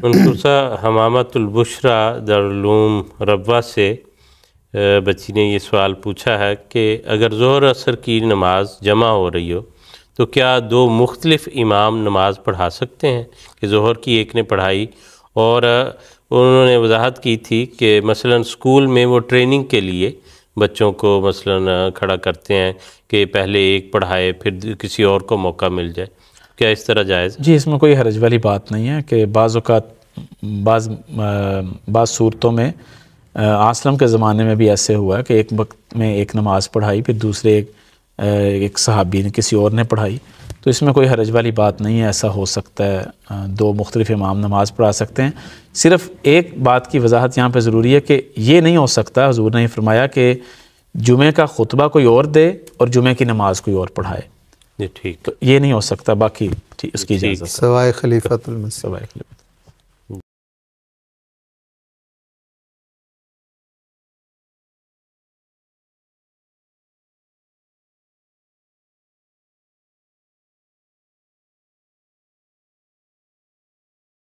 منقوصہ حمامۃ البشرا دارالعلوم ربوہ سے بچی نے یہ سوال پوچھا ہے کہ اگر ظہر عصر کی نماز جمع ہو رہی ہو تو کیا دو مختلف امام نماز پڑھا سکتے ہیں؟ کہ ظہر کی ایک نے پڑھائی اور انہوں نے وضاحت کی تھی کہ مثلا اسکول میں وہ ٹریننگ کے لیے بچوں کو مثلا کھڑا کرتے ہیں کہ پہلے ایک پڑھائے پھر کسی اور کو موقع مل جائے، کیا اس طرح جائز؟ جی، اس میں کوئی حرج والی بات نہیں ہے کہ بعض اوقات بعض صورتوں میں اسلم کے زمانے میں بھی ایسے ہوا ہے کہ ایک وقت میں ایک نماز پڑھائی پھر دوسرے ایک صحابی نے کسی اور نے پڑھائی، تو اس میں کوئی حرج والی بات نہیں ہے، ایسا ہو سکتا ہے، دو مختلف امام نماز پڑھا سکتے ہیں۔ صرف ایک بات کی وضاحت یہاں پہ ضروری ہے کہ یہ نہیں ہو سکتا، حضور نے فرمایا کہ جمعہ کا خطبہ کوئی اور دے اور جمعہ کی نماز کوئی اور پڑھائے، جی ٹھیک، تو یہ نہیں ہو سکتا، باقی اس کی اجازت سوائے خلیفۃ المسیح۔